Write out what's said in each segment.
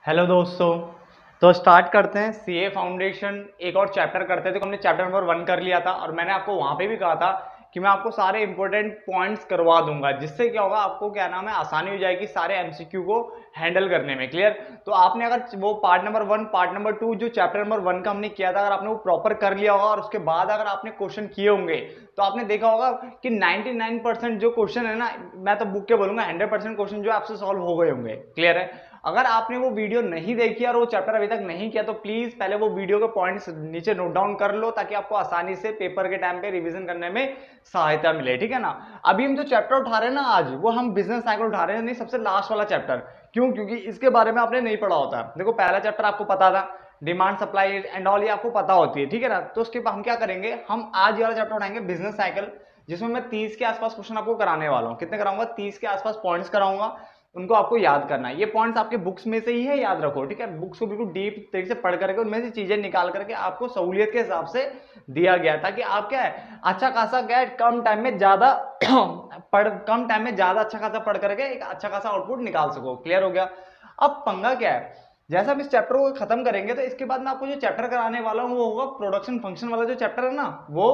Hello दोस्तों। तो start करते हैं सीए फाउंडेशन। एक और चैप्टर करते थे, तो हमने चैप्टर नंबर 1 कर लिया था और मैंने आपको वहां पे भी कहा था कि मैं आपको सारे इंपॉर्टेंट पॉइंट्स करवा दूंगा, जिससे क्या होगा, आपको क्या नाम है, आसानी हो जाएगी सारे एमसीक्यू को हैंडल करने में। क्लियर? तो आपने अगर वो पार्ट नंबर 1 पार्ट नंबर 2 जो चैप्टर नंबर 1 का हमने किया था, अगर आपने वो प्रॉपर कर लिया होगा और उसके बाद अगर आपने क्वेश्चन किए होंगे तो आपने देखा होगा कि 99% जो क्वेश्चन है ना, मैं तो बुक के बोलूंगा 100% क्वेश्चन जो आपसे सॉल्व हो गए होंगे। क्लियर है? अगर आपने वो वीडियो नहीं देखी और वो चैप्टर अभी तक नहीं किया तो प्लीज पहले वो वीडियो के पॉइंट्स नीचे नोट डाउन कर लो, ताकि आपको आसानी से पेपर के टाइम पे रिवीजन करने में सहायता मिले। ठीक है ना? अभी हम जो चैप्टर उठा रहे हैं ना आज, वो हम बिजनेस साइकिल उठा रहे हैं, नहीं सबसे लास्ट वाला चैप्टर। क्यों? क्योंकि इसके बारे में आपने नहीं पढ़ा होता है। देखो, पहला चैप्टर आपको पता था, डिमांड सप्लाई एंड ऑल, ये आपको पता होती है। ठीक है ना? तो उसके बाद हम क्या करेंगे, हम आज ये वाला चैप्टर उठाएंगे बिजनेस साइकिल, जिसमें मैं 30 के आसपास क्वेश्चन आपको कराने वाला हूँ। कितने कराऊंगा? 30 के आसपास पॉइंट्स कराऊंगा। उनको आपको याद करना है। ये पॉइंट्स आपके बुक्स में से ही है, याद रखो। ठीक है? बुक्स को बिल्कुल डीप तरीके से पढ़ करके उनमें से चीजें निकाल करके आपको सहूलियत के हिसाब से दिया गया, ताकि आप क्या है, अच्छा खासा क्या कम टाइम में ज्यादा कम टाइम में ज्यादा अच्छा खासा पढ़ करके एक अच्छा खासा आउटपुट निकाल सको। क्लियर हो गया? अब पंगा क्या है, जैसा हम इस चैप्टर को खत्म करेंगे तो इसके बाद मैं आपको जो चैप्टर कराने वाला हूँ वो होगा प्रोडक्शन फंक्शन वाला जो चैप्टर है ना वो,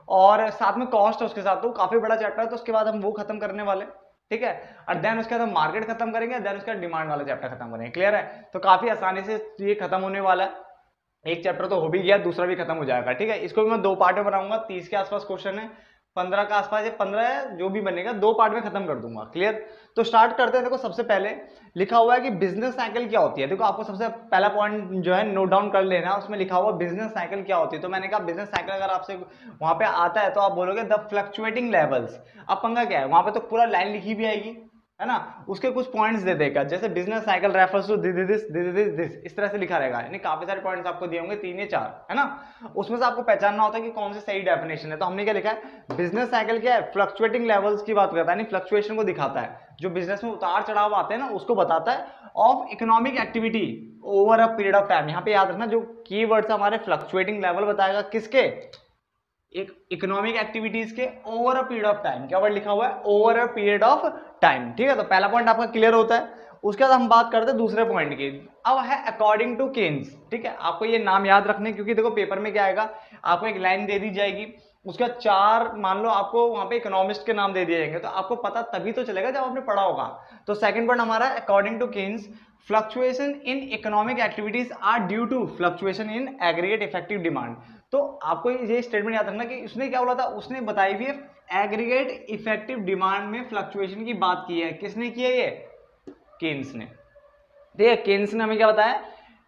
और साथ में कॉस्ट है उसके साथ। तो काफी बड़ा चैप्टर है, तो उसके बाद हम वो खत्म करने वाले। ठीक है? और देन उसके बाद हम मार्केट खत्म करेंगे, देन उसका डिमांड वाला चैप्टर खत्म करेंगे। क्लियर है? तो काफी आसानी से ये खत्म होने वाला है। एक चैप्टर तो हो भी गया, दूसरा भी खत्म हो जाएगा। ठीक है? इसको भी मैं 2 पार्ट में बनाऊंगा। 30 के आसपास क्वेश्चन है, 15 के आसपास या 15 है, जो भी बनेगा 2 पार्ट में खत्म कर दूंगा। क्लियर? तो स्टार्ट करते हैं। देखो, सबसे पहले लिखा हुआ है कि बिजनेस साइकिल क्या होती है। देखो, आपको सबसे पहला पॉइंट जो है नोट डाउन कर लेना, उसमें लिखा हुआ बिजनेस साइकिल क्या होती है। तो मैंने कहा बिजनेस साइकिल अगर आपसे वहां पे आता है तो आप बोलोगे द फ्लक्चुएटिंग लेवल्स। अब पंगा क्या है, वहां पे तो पूरा लाइन लिखी भी आएगी, है ना, उसके कुछ पॉइंट्स दे देगा, जैसे business cycle refers to this, इस तरह से लिखा रहेगा। यानी काफी सारे पॉइंट्स आपको दिए होंगे, 3 या 4, है ना। उसमें से आपको पहचानना होता है कि कौन सी सही डेफिनेशन है। तो हमने क्या लिखा है, बिजनेस साइकिल क्या है, फ्लक्चुएटिंग लेवल्स की बात करता है, यानी फ्लक्चुएशन को दिखाता है। जो बिजनेस में उतार चढ़ाव आते हैं ना, उसको बताता है। Of economic activity over a period of time. यहाँ पे याद रखना, जो कीवर्ड्स हमारे फ्लक्चुएटिंग लेवल बताएगा किसके, एक इकोनॉमिक एक्टिविटीज के over a period of time. क्या वर्ड लिखा हुआ है, over a period of time. ठीक है? तो पहला पॉइंट आपका क्लियर होता है। उसके बाद हम बात करते हैं दूसरे पॉइंट की। अब है अकॉर्डिंग टू केन्स। ठीक है? आपको ये नाम याद रखने, क्योंकि देखो पेपर में क्या आएगा, आपको एक लाइन दे दी जाएगी, उसका 4 मान लो आपको वहां पे इकोनॉमिस्ट के नाम दे दिए जाएंगे, तो आपको पता तभी तो चलेगा जब आपने पढ़ा होगा। तो सेकंड पॉइंट हमारा according to Keynes, fluctuation in economic activities are due to fluctuation in aggregate effective demand. तो आपको ये स्टेटमेंट याद रखना कि उसने क्या बोला था, उसने बताई हुई है एग्रीगेट इफेक्टिव डिमांड में फ्लक्चुएशन की बात की है। किसने की है? ये केन्स ने। ठीक है? केन्स ने हमें क्या बताया,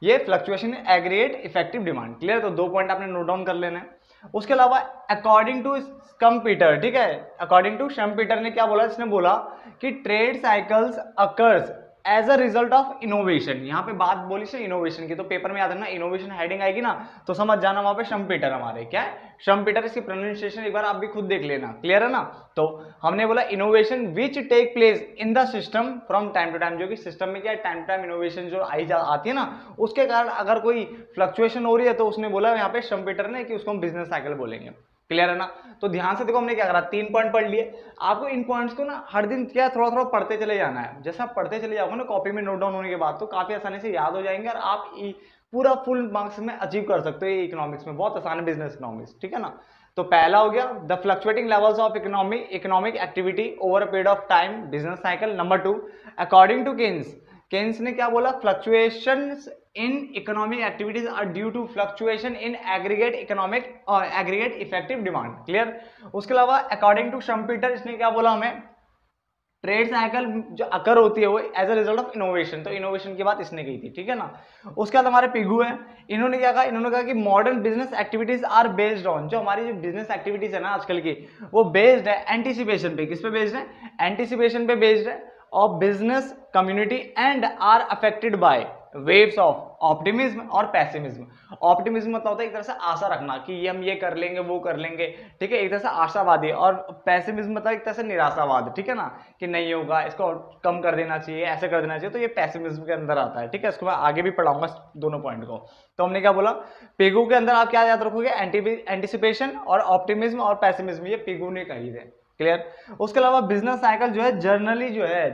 ये fluctuation aggregate effective demand. Clear? तो 2 पॉइंट आपने नोट डाउन कर लेना है। उसके अलावा अकॉर्डिंग टू स्कम्पीटर, ठीक है, अकॉर्डिंग टू शम्पीटर ने क्या बोला, इसने बोला कि trade cycles occurs as a result of innovation. यहाँ पे बात बोली से इनोवेशन की, तो पेपर में याद रखना, इनोवेशन हेडिंग आएगी ना तो समझ जाना वहां पे शम्पीटर हमारे क्या है, शम्पीटर। इसकी प्रोनाउंसिएशन एक बार आप भी खुद देख लेना। क्लियर है ना? तो हमने बोला innovation which take place in the system from time to time, जो कि सिस्टम में क्या है, टाइम टू टाइम इनोवेशन जो आती है ना, उसके कारण अगर कोई फ्लक्चुएशन हो रही है तो उसने बोला यहाँ पे शम्पीटर ने कि उसको हम बिजनेस साइकिल बोलेंगे। क्लियर है ना? तो ध्यान से देखो, हमने क्या करा, 3 पॉइंट पढ़ लिए। आपको इन पॉइंट्स को ना हर दिन क्या थोड़ा थोड़ा पढ़ते चले जाना है। जैसा आप पढ़ते चले जाओगे ना कॉपी में नोट डाउन होने के बाद, तो काफी आसानी से याद हो जाएंगे और आप पूरा फुल मार्क्स में अचीव कर सकते हो। ये इकोनॉमिक्स में बहुत आसान है, बिजनेस इकोनॉमिक्स। ठीक है ना? तो पहला हो गया the fluctuating levels of economic activity over a period of time, business cycle. Number 2, according to Keynes, Keynes ने क्या बोला, fluctuations in economic activities are due to fluctuation in aggregate aggregate effective demand. Clear? उसके अलावा according to शम्पीटर, इसने क्या बोला हमें, trade cycle जो अकर होती है वो as a result of innovation. तो इनोवेशन की बात इसने कही थी। ठीक है ना? उसके बाद हमारे पिगू है, इन्होंने क्या कहा, इन्होंने कहा कि modern business activities are based on, जो हमारी जो बिजनेस एक्टिविटीज है ना आजकल की, वो बेस्ड है एंटीसिपेशन पे। किस पे बेस्ड है? एंटीसिपेशन पे बेस्ड है of business community and are affected by waves of optimism और पैसिमिज्म। ऑप्टिमिज्म मतलब होता है एक तरह से आशा रखना कि ये हम ये कर लेंगे वो कर लेंगे। ठीक है? एक तरह से आशावादी। और पैसिमिज्म मतलब एक तरह से निराशावाद। ठीक है ना? कि नहीं होगा, इसको कम कर देना चाहिए, ऐसे कर देना चाहिए। तो ये पैसिमिज्म के अंदर आता है। ठीक है? इसको मैं आगे भी पढ़ाऊंगा दोनों पॉइंट को। तो हमने क्या बोला, पिगू के अंदर आप क्या याद रखोगे, एंटीसिपेशन और ऑप्टिमिज्म और पैसिमिज्म, ये पिगू ने कही थे। क्लियर। उसके अलावा बिजनेस साइकिल जो है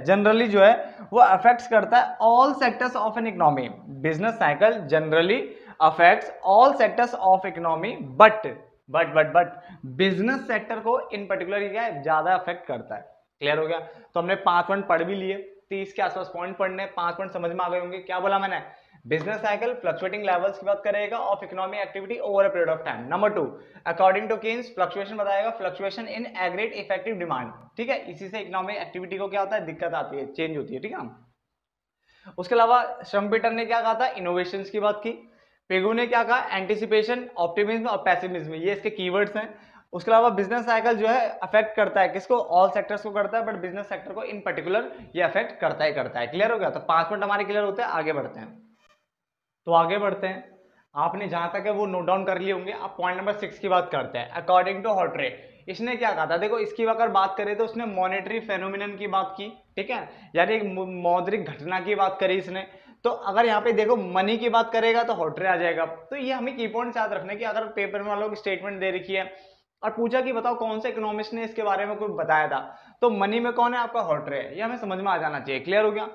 जनरली जो है वो अफेक्ट्स करता है all sectors of an economy. Business cycle generally affects all sectors of economy but business sector को इन पर्टिकुलर क्या है ज्यादा अफेक्ट करता है। क्लियर हो गया। तो हमने 5 पॉइंट पढ़ भी लिए, 30 के आसपास पॉइंट पढ़ने, 5 पॉइंट समझ में आ गए होंगे। क्या बोला मैंने, बिजनेस साइकिल फ्लक्चुएटिंग लेवल्स की बात करेगा of economic activity over a period of time. Number 2 according to Keynes fluctuation बताएगा fluctuation in aggregate effective demand. ठीक है, इसी से इकोनॉमिक एक्टिविटी को क्या होता है दिक्कत आती है, चेंज होती है। ठीक है। उसके अलावा श्रम्पेटर ने क्या कहा था, इनोवेशंस की बात की। पेगू ने क्या कहा, एंटिसिपेशन, ऑप्टिमिज्म और पेसिमिज्म, ये इसके कीवर्ड्स हैं। उसके अलावा बिजनेस साइकिल जो है अफेक्ट करता है किसको, ऑल सेक्टर्स को करता है, बट बिजनेस सेक्टर को इन पर्टिकुलर ये अफेक्ट करता है। क्लियर हो गया। तो 5 पॉइंट हमारे क्लियर होते हैं, आगे बढ़ते हैं। तो आगे बढ़ते हैं, आपने जहां तक है वो नोट डाउन कर लिए होंगे। अब पॉइंट नंबर 6 की बात करते हैं। अकॉर्डिंग टू हॉटरे, इसने क्या कहा था, देखो इसकी अगर बात करें तो उसने मॉनेटरी फेनोमिनन की बात की। ठीक है, यानी एक मौद्रिक घटना की बात करी इसने। तो अगर यहाँ पे देखो मनी की बात करेगा तो हॉटरे आ जाएगा। तो ये हमें की पॉइंट याद रखना कि अगर पेपर में वालों की स्टेटमेंट दे रखी है और पूछा कि बताओ कौन से इकोनॉमिस्ट ने इसके बारे में कुछ बताया था, तो मनी में कौन है, आपका हॉटरे है। ये हमें समझ में आ जाना चाहिए। क्लियर हो गया।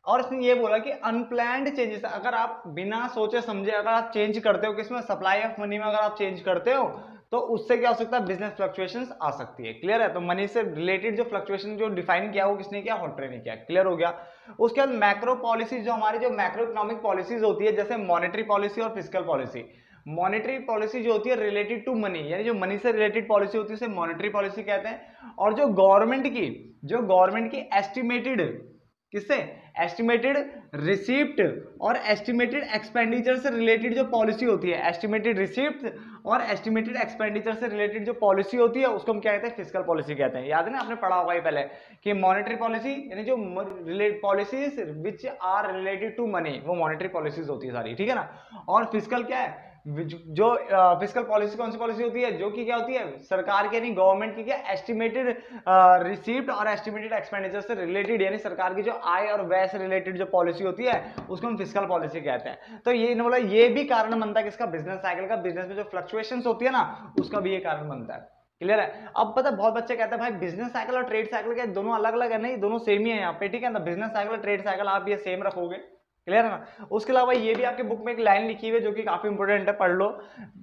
और इसने ये बोला कि अनप्लैंड चेंजेस, अगर आप बिना सोचे समझे अगर आप चेंज करते हो किसमें, सप्लाई ऑफ मनी में अगर आप चेंज करते हो तो उससे क्या हो सकता है, बिजनेस फ्लक्चुएशंस आ सकती है। क्लियर है। तो मनी से रिलेटेड जो फ्लक्चुएशन जो डिफाइन किया वो किसने किया, हॉटरे ने किया। क्लियर हो गया। उसके बाद मैक्रो पॉलिसीज, जो हमारी जो मैक्रो इकोनॉमिक पॉलिसीज होती है, जैसे मॉनेटरी पॉलिसी और फिजिकल पॉलिसी। मॉनेटरी पॉलिसी जो होती है रिलेटेड टू मनी, यानी जो मनी से रिलेटेड पॉलिसी होती है उसे मॉनेटरी पॉलिसी कहते हैं। और जो गवर्नमेंट की एस्टिमेटेड, किससे, एस्टिमेटेड रिसीप्ट और एस्टिमेटेड एक्सपेंडिचर से रिलेटेड जो पॉलिसी होती है, एस्टिमेटेड रिसीप्ट और एस्टिमेटेड एक्सपेंडिचर से रिलेटेड जो पॉलिसी होती है उसको हम क्या कहते हैं, फिस्कल पॉलिसी कहते हैं। याद है ना, आपने पढ़ा होगा ये पहले कि मॉनेटरी पॉलिसी यानी जो policies which are related to money, वो मॉनेटरी पॉलिसीज होती है सारी। ठीक है ना। और फिस्कल क्या है, जो फिस्कल पॉलिसी कौन सी पॉलिसी होती है, जो कि क्या होती है, सरकार की यानी गवर्नमेंट की क्या एस्टिमेटेड रिसीप्ट और एस्टिमेटेड एक्सपेंडिचर से रिलेटेड, यानी सरकार की जो आय और व्यय से रिलेटेड जो पॉलिसी होती है उसको हम फिस्कल पॉलिसी कहते हैं। तो ये बोला ये भी कारण बनता है किसका, बिजनेस साइकिल का। बिजनेस में जो फ्लक्चुएशंस होती है ना उसका भी ये कारण बनता है। क्लियर है। अब पता बहुत बच्चे कहते हैं भाई बिजनेस साइकिल और ट्रेड साइकिल क्या दोनों अलग अलग है, नहीं दोनों सेम ही है यहाँ पे। ठीक है ना, बिजनेस साइकिल और ट्रेड साइकिल आप ये सेम रखोगे। क्लियर है ना। उसके अलावा ये भी आपके बुक में एक लाइन लिखी हुई है जो कि काफी इंपॉर्टेंट है, पढ़ लो।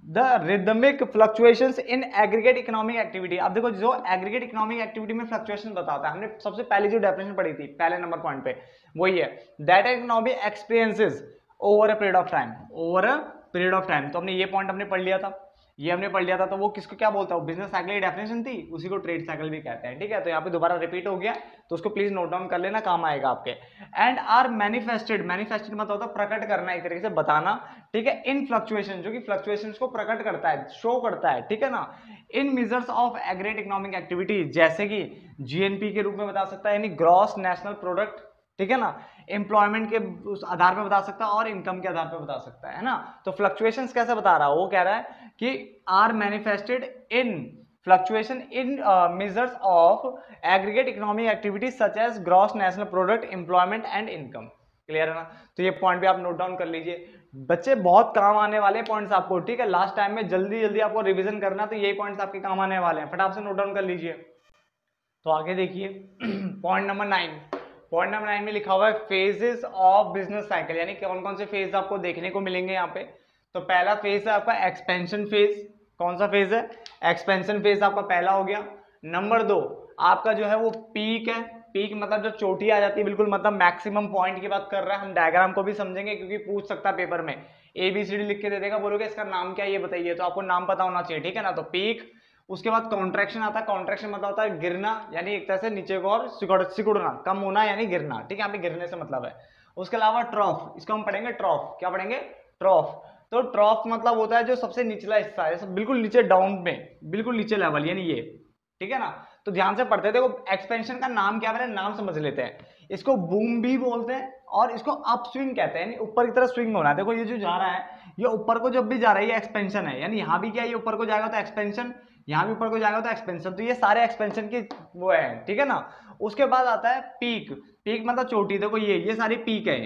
The rhythmic fluctuations in aggregate economic activity. अब देखो जो एग्रीगेट इकोनॉमिक एक्टिविटी में फ्लक्चुएशन बताता है, हमने सबसे पहले जो डेफिनेशन पढ़ी थी पहले नंबर पॉइंट पे, वही है that economy experiences over a period of time, over a period of time. तो हमने ये पॉइंट हमने पढ़ लिया था, ये हमने पढ़ लिया था। तो वो किसको क्या बोलता है, बिजनेस साइकिल की डेफिनेशन थी, उसी को ट्रेड साइकिल भी कहते हैं। ठीक है, तो यहाँ पे दोबारा रिपीट हो गया तो उसको प्लीज नोट डाउन कर लेना, काम आएगा आपके। एंड आर मैनिफेस्टेड, मैनिफेस्टेड मतलब होता है प्रकट करना, एक तरीके से बताना। ठीक है, इन फ्लक्चुएशन, जो कि फ्लक्चुएशंस को प्रकट करता है, शो करता है। ठीक है ना। In measures of aggregate economic activity, जैसे कि जीएनपी के रूप में बता सकता है, यानी ग्रॉस नेशनल प्रोडक्ट। ठीक है ना, एम्प्लॉयमेंट के उस आधार पे बता सकता है और इनकम के आधार पे बता सकता है ना। तो फ्लक्चुएशंस कैसे बता रहा है, वो कह रहा है कि are manifested in fluctuation in measures of aggregate economic activities such as gross national product, employment and income. Clear है ना। तो ये पॉइंट भी आप नोट डाउन कर लीजिए बच्चे, बहुत काम आने वाले पॉइंट्स आपको। ठीक है, लास्ट टाइम में जल्दी जल्दी आपको रिवीजन करना, तो यही पॉइंट्स आपके काम आने वाले हैं, फटाफट से नोट डाउन कर लीजिए। तो आगे देखिए पॉइंट नंबर 9, पॉइंट नंबर 9 में लिखा हुआ है फेजेस ऑफ बिजनेस साइकिल, यानी कौन कौन से फेज आपको देखने को मिलेंगे यहाँ पे। तो पहला फेज है आपका एक्सपेंशन फेज। कौन सा फेज है, एक्सपेंशन फेज आपका पहला हो गया। नंबर 2 आपका जो है वो पीक है। पीक मतलब जो चोटी आ जाती है बिल्कुल, मतलब मैक्सिमम पॉइंट की बात कर रहा है। हम डायग्राम को भी समझेंगे क्योंकि पूछ सकता है पेपर में, ABCD लिख के दे देगा, बोलोगे इसका नाम क्या है ये बताइए, तो आपको नाम पता होना चाहिए। ठीक है ना। तो पीक, उसके बाद कॉन्ट्रैक्शन आता है। कॉन्ट्रैक्शन मतलब होता है गिरना, यानी एक तरह से नीचे को और सिकुड़ना, कम होना यानी गिरना। ठीक है, यहाँ पे गिरने से मतलब है। उसके अलावा ट्रॉफ, इसको हम पढ़ेंगे ट्रॉफ। क्या पढ़ेंगे, ट्रॉफ। तो ट्रॉफ मतलब होता है जो सबसे निचला हिस्सा है, बिल्कुल नीचे डाउन में, बिल्कुल नीचे लेवल, यानी ये। ठीक है ना। तो ध्यान से पढ़ते थे। एक्सपेंशन का नाम क्या है, नाम समझ लेते हैं। इसको बूम भी बोलते हैं और इसको अप स्विंग कहते हैं, यानी ऊपर की तरफ स्विंग होना है। देखो ये जो जा रहा है ये ऊपर को जब भी जा रहा है ये एक्सपेंशन है, यानी यहाँ भी क्या है ये ऊपर को जाएगा तो एक्सपेंशन, यहाँ भी ऊपर को जाएगा तो एक्सपेंशन। तो ये सारे एक्सपेंशन की वो है। ठीक है ना। उसके बाद आता है पीक। पीक मतलब चोटी। देखो ये सारी पीक है।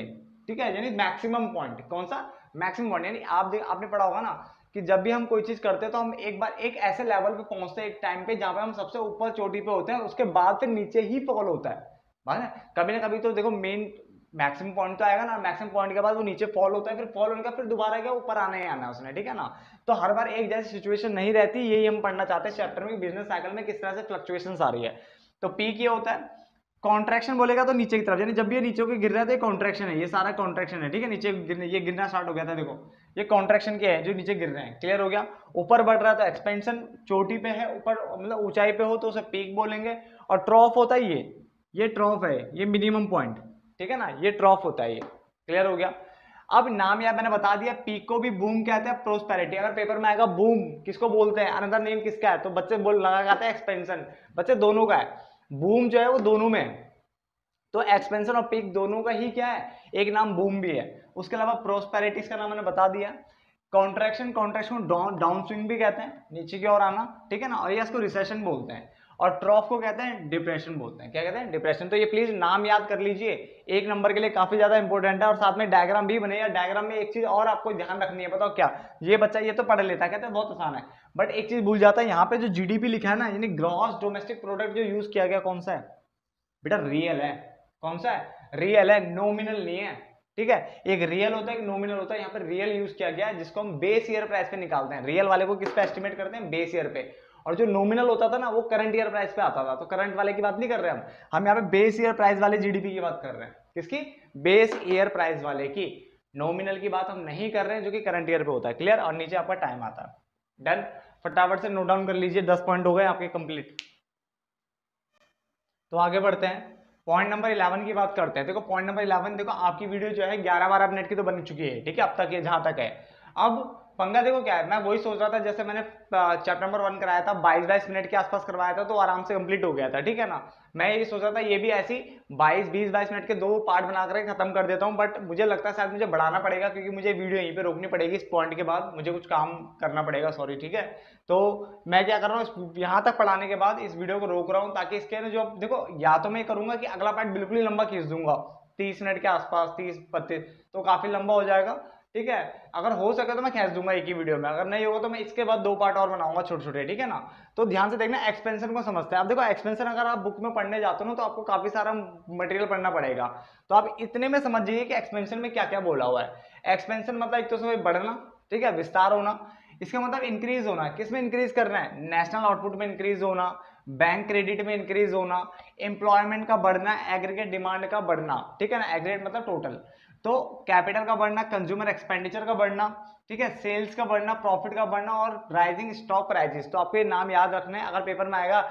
ठीक है, यानी मैक्सिमम पॉइंट। कौन सा, मैक्सिमम पॉइंट। यानी आपने पढ़ा होगा ना कि जब भी हम कोई चीज करते हैं तो हम एक बार एक ऐसे लेवल पे पहुंचते हैं एक टाइम पे जहां पे हम सबसे ऊपर चोटी पे होते हैं, उसके बाद फिर नीचे ही फॉल होता है। बात है, कभी ना कभी तो देखो मेन मैक्सिमम पॉइंट तो आएगा ना, मैक्सिमम पॉइंट के बाद वो नीचे फॉल होता है, फिर फॉल होने का फिर दोबारा क्या ऊपर आना ही आना है उसने, ठीक है ना। तो हर बार एक जैसी सिचुएशन नहीं रहती, यही हम पढ़ना चाहते हैं चैप्टर में, बिजनेस साइकिल में किस तरह से फ्लक्चुएशंस आ रही है। तो पीक ये होता है, कॉन्ट्रैक्शन बोलेगा तो नीचे की तरफ, यानी जब भी ये नीचे को गिर रहा है तो ये कॉन्ट्रैक्शन है, ये सारा कॉन्ट्रैक्शन है, ठीक है। नीचे गिरने, ये गिरना स्टार्ट हो गया था, देखो ये कॉन्ट्रैक्शन के है जो नीचे गिर रहे हैं, क्लियर हो गया। ऊपर बढ़ रहा है तो एक्सपेंशन, चोटी पे है ऊपर मतलब ऊंचाई पे हो तो उसे पीक बोलेंगे। और ट्रॉफ होता है ये ट्रॉफ है, ये मिनिमम पॉइंट, ठीक है ना, ये ट्रॉफ होता है ये, क्लियर हो गया। अब नाम यार मैंने बता दिया, पीक को भी बूम कहते हैं, प्रोस्पेरिटी। अगर पेपर में आएगा बूम किसको बोलते हैं, अनदर नेम किसका है, तो बच्चे बोल लगाते हैं एक्सपेंशन, बच्चे दोनों का है। बूम जो है वो दोनों में है, तो एक्सपेंशन और पीक दोनों का ही क्या है, एक नाम बूम भी है। उसके अलावा प्रोस्पेरिटीज का नाम मैंने बता दिया। कॉन्ट्रैक्शन को डाउन स्विंग भी कहते हैं, नीचे की ओर आना, ठीक है ना, और ये इसको रिसेशन बोलते हैं। और ट्रॉफ को कहते हैं डिप्रेशन बोलते हैं, क्या कहते हैं, डिप्रेशन। तो ये प्लीज नाम याद कर लीजिए, एक नंबर के लिए काफी ज्यादा इंपॉर्टेंट है। और साथ में डायग्राम भी बनेगा, डायग्राम में एक चीज और आपको ध्यान रखनी है, बताओ क्या। ये बच्चा ये तो पढ़ लेता है, कहते हैं बहुत आसान है, बट एक चीज भूल जाता है, यहाँ पे जो जीडीपी लिखा है ना, यानी ग्रॉस डोमेस्टिक प्रोडक्ट जो यूज किया गया कौन सा है बेटा, रियल है। कौन सा है, रियल है, नॉमिनल नहीं है, ठीक है। एक रियल होता है, एक नॉमिनल होता है, यहाँ पर रियल यूज किया गया है, जिसको हम बेस ईयर प्राइस पे निकालते हैं। रियल वाले को किस पे एस्टिमेट करते हैं, बेस ईयर पे। और जो नॉमिनल होता था ना वो करंट ईयर प्राइस पे आता था। तो करंट वाले की बात नहीं कर रहे हम यहाँ पे बेस ईयर प्राइस वाले जीडीपी की बात कर रहे हैं। किसकी, बेस ईयर प्राइस वाले की, नॉमिनल की बात हम नहीं कर रहे हैं जो कि करंट ईयर पे होता है, क्लियर। और नीचे आपका टाइम आता है, डन। फटाफट से नोट डाउन कर लीजिए, 10 पॉइंट हो गए आपके कंप्लीट। तो आगे बढ़ते हैं, पॉइंट नंबर 11 की बात करते हैं। देखो पॉइंट नंबर 11, देखो आपकी वीडियो जो है 11-12 मिनट की तो बन चुकी है, ठीक है, अब तक ये जहां तक है। अब पंगा देखो क्या है, मैं वही सोच रहा था, जैसे मैंने चैप्टर नंबर 1 कराया था 22-22 मिनट के आसपास करवाया था, तो आराम से कंप्लीट हो गया था, ठीक है ना। मैं ये सोच रहा था ये भी ऐसी 22-22 मिनट के 2 पार्ट बना कर खत्म कर देता हूँ, बट मुझे लगता है शायद मुझे बढ़ाना पड़ेगा, क्योंकि मुझे वीडियो यहीं पे रोकनी पड़ेगी, इस पॉइंट के बाद मुझे कुछ काम करना पड़ेगा, सॉरी, ठीक है। तो मैं क्या कर रहा हूँ, यहाँ तक पढ़ाने के बाद इस वीडियो को रोक रहा हूँ, ताकि इसके जो देखो, या तो मैं करूंगा कि अगला पार्ट बिल्कुल ही लंबा खींच दूंगा 30 मिनट के आसपास, 30-32, तो काफी लंबा हो जाएगा, ठीक है। अगर हो सके तो मैं खींच दूंगा एक ही वीडियो में, अगर नहीं होगा तो मैं इसके बाद 2 पार्ट और बनाऊंगा छोटे छोटे, ठीक है ना। तो ध्यान से देखना, एक्सपेंशन को समझते हैं। आप देखो एक्सपेंशन अगर आप बुक में पढ़ने जाते हो ना, तो आपको काफी सारा मटेरियल पढ़ना पड़ेगा। तो आप इतने में समझ जाइए कि एक्सपेंशन में क्या क्या बोला हुआ है। एक्सपेंशन मतलब एक तो समय बढ़ना, ठीक है, विस्तार होना। इसका मतलब इंक्रीज होना, किस में इंक्रीज करना है, नेशनल आउटपुट में इंक्रीज होना, बैंक क्रेडिट में इंक्रीज होना, एम्प्लॉयमेंट का बढ़ना, एग्रीगेट डिमांड का बढ़ना, ठीक है ना, एग्रीगेट मतलब टोटल, तो कैपिटल का बढ़ना, कंज्यूमर एक्सपेंडिचर का बढ़ना, ठीक है, सेल्स का बढ़ना, प्रॉफिट का बढ़ना, और राइजिंग स्टॉक प्राइसेस। तो आपको ये नाम याद रखना है, अगर पेपर में आएगा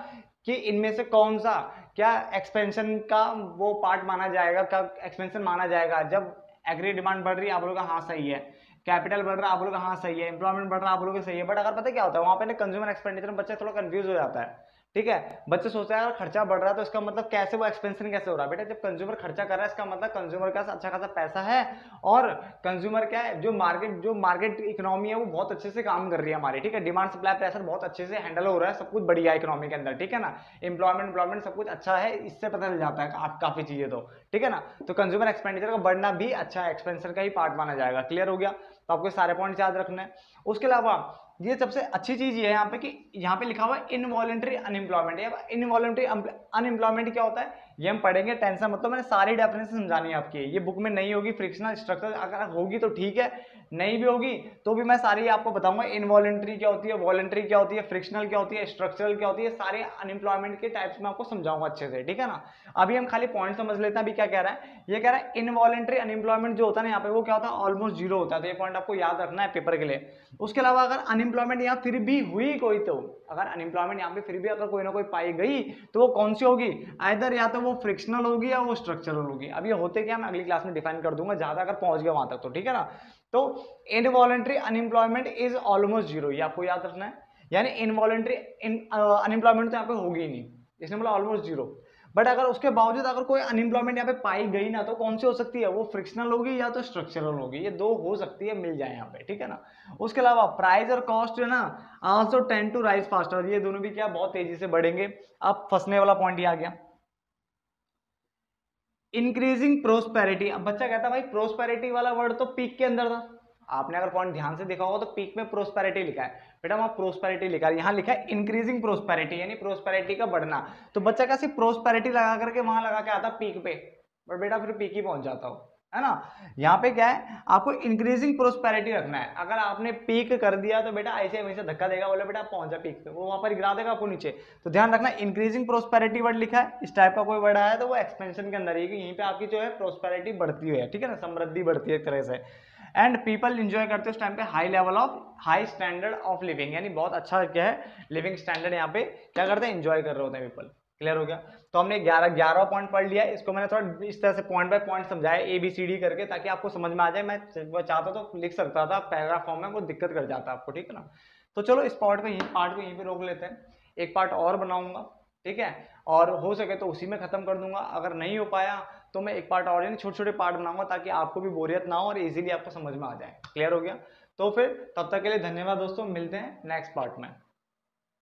कि इनमें से कौन सा क्या एक्सपेंशन का वो पार्ट माना जाएगा, क्या एक्सपेंशन माना जाएगा। जब एग्री डिमांड बढ़ रही है आप बोलोगे हाँ सही है, कैपिटल बढ़ रहा है आप बोलोगे हाँ सही है, एम्प्लॉयमेंट बढ़ रहा है आप बोलोगे सही है। बट अगर पता क्या होता है वहां पे ना, कंज्यूमर एक्सपेंडिचर में बच्चा थोड़ा कंफ्यूज हो जाता है, ठीक है। बच्चे सोचते हैं अगर खर्चा बढ़ रहा है तो इसका मतलब कैसे वो एक्सपेंशन कैसे हो रहा है। बेटा जब कंज्यूमर खर्चा कर रहा है इसका मतलब कंज्यूमर का अच्छा खासा पैसा है, और कंज्यूमर क्या है, जो मार्केट इकोनॉमी है वो बहुत अच्छे से काम कर रही है हमारी, ठीक है। डिमांड सप्लाई प्रेशर बहुत अच्छे से हैंडल हो रहा है, सब कुछ बढ़िया है इकोनॉमी के अंदर, ठीक है ना। एम्प्लॉयमेंट सब कुछ अच्छा है, इससे पता चल जाता है काफी चीजें, तो ठीक है ना। तो कंज्यूमर एक्सपेंडिचर का बढ़ना भी अच्छा है, एक्सपेंशन का ही पार्ट माना जाएगा, क्लियर हो गया। तो आपको सारे पॉइंट याद रखना है। उसके अलावा ये सबसे अच्छी चीज ये है यहाँ पे कि यहाँ पे लिखा हुआ है इनवॉलंटरी अनएम्प्लॉयमेंट। इनवॉलंटरी अनएम्प्लॉयमेंट क्या होता है ये हम पढ़ेंगे, टेंशन मतलब मैंने सारी डेफिनेशन समझानी है आपकी, ये बुक में नहीं होगी। फ्रिक्शनल स्ट्रक्चर अगर होगी तो ठीक है, नहीं भी होगी तो भी मैं सारी आपको बताऊंगा। इनवॉलंटरी क्या होती है, वॉलंटरी क्या होती है, फ्रिक्शनल क्या होती है, स्ट्रक्चरल क्या होती है, सारे अनएम्प्लॉयमेंट के टाइप्स में आपको समझाऊंगा अच्छे से, ठीक है ना। अभी हम खाली पॉइंट समझ लेते हैं। अभी क्या कह रहा है, ये कह रहा है इनवॉलंटरी अनएम्प्लॉयमेंट जो होता है ना यहाँ पे, वो क्या होता है, ऑलमोस्ट जीरो होता है। तो ये पॉइंट आपको याद रखना है पेपर के लिए। उसके अलावा अगर अनएम्प्लॉयमेंट यहाँ फिर भी हुई कोई, तो अगर अनएम्प्लॉयमेंट यहाँ पे फिर भी अगर कोई ना कोई पाई गई तो वो कौन सी होगी, आइदर या तो वो फ्रिक्शनल होगी या वो स्ट्रक्चरल होगी। अब ये होते क्या मैं अगली क्लास में डिफाइन कर दूंगा, ज्यादा अगर पहुंच गया वहां तक तो, ठीक है ना। तो involuntary unemployment is almost zero, ये आपको याद रखना है। यानी इनवॉलंटरी अनएम्प्लॉयमेंट तो यहाँ पे होगी ही नहीं, इसने बोला ऑलमोस्ट जीरो। बट अगर उसके बावजूद अगर कोई अनएम्प्लॉयमेंट यहाँ पे पाई गई ना, तो कौन सी हो सकती है, वो फ्रिक्शनल होगी या तो स्ट्रक्चरल होगी, ये दो हो सकती है, मिल जाए यहाँ पे, ठीक है ना। उसके अलावा प्राइस और कॉस्ट है ना, also tend to rise faster, ये दोनों भी क्या बहुत तेजी से बढ़ेंगे। अब फंसने वाला पॉइंट ये आ गया, इंक्रीजिंग प्रोस्पेरिटी। अब बच्चा कहता है भाई प्रोस्पेरिटी वाला वर्ड तो पीक के अंदर था, आपने अगर पॉइंट ध्यान से देखा होगा तो पीक में प्रोस्पेरिटी लिखा है बेटा, वहाँ प्रोस्पेरिटी लिखा है, यहाँ लिखा है इंक्रीजिंग प्रोस्पेरिटी, यानी प्रोस्पेरिटी का बढ़ना। तो बच्चा कैसे प्रोस्पेरिटी लगा करके वहां लगा के आता पीक पे, पर बेटा फिर पीक ही पहुंच जाता हो, है ना। यहाँ पे क्या है, आपको इंक्रीजिंग प्रोस्पेरिटी रखना है। अगर आपने पीक कर दिया तो बेटा ऐसे हमेशा धक्का देगा, बोले बेटा आप पहुंच जा पीक पे, वो वहां पर गिरा देगा आपको नीचे। तो ध्यान रखना, इंक्रीजिंग प्रोस्पेरिटी वर्ड लिखा है, इस टाइप का कोई वर्ड आया तो वो एक्सपेंशन के अंदर ही, यहीं पे आपकी जो है प्रोस्पेरिटी बढ़ती है, ठीक है ना, समृद्धि बढ़ती है एक तरह से। एंड पीपल इंजॉय करते हैं उस टाइम पे हाई स्टैंडर्ड ऑफ लिविंग, यानी बहुत अच्छा क्या है लिविंग स्टैंडर्ड, यहाँ पे क्या करते हैं, एंजॉय कर रहे होते हैं पीपल। क्लियर हो गया। तो हमने 11 पॉइंट पढ़ लिया, इसको मैंने थोड़ा इस तरह से पॉइंट बाय पॉइंट समझाया ABCD करके, ताकि आपको समझ में आ जाए। मैं चाहता तो लिख सकता था पैराग्राफ फॉर्म में, वो दिक्कत कर जाता आपको, ठीक है ना। तो चलो इस पार्ट को यहीं पे रोक लेते हैं, एक पार्ट और बनाऊंगा, ठीक है, और हो सके तो उसी में खत्म कर दूंगा। अगर नहीं हो पाया तो मैं एक पार्ट और, यानी छोटे छोटे पार्ट बनाऊंगा, ताकि आपको भी बोरियत ना हो और इजीली आपको समझ में आ जाए। क्लियर हो गया। तो फिर तब तक के लिए धन्यवाद दोस्तों, मिलते हैं नेक्स्ट पार्ट में।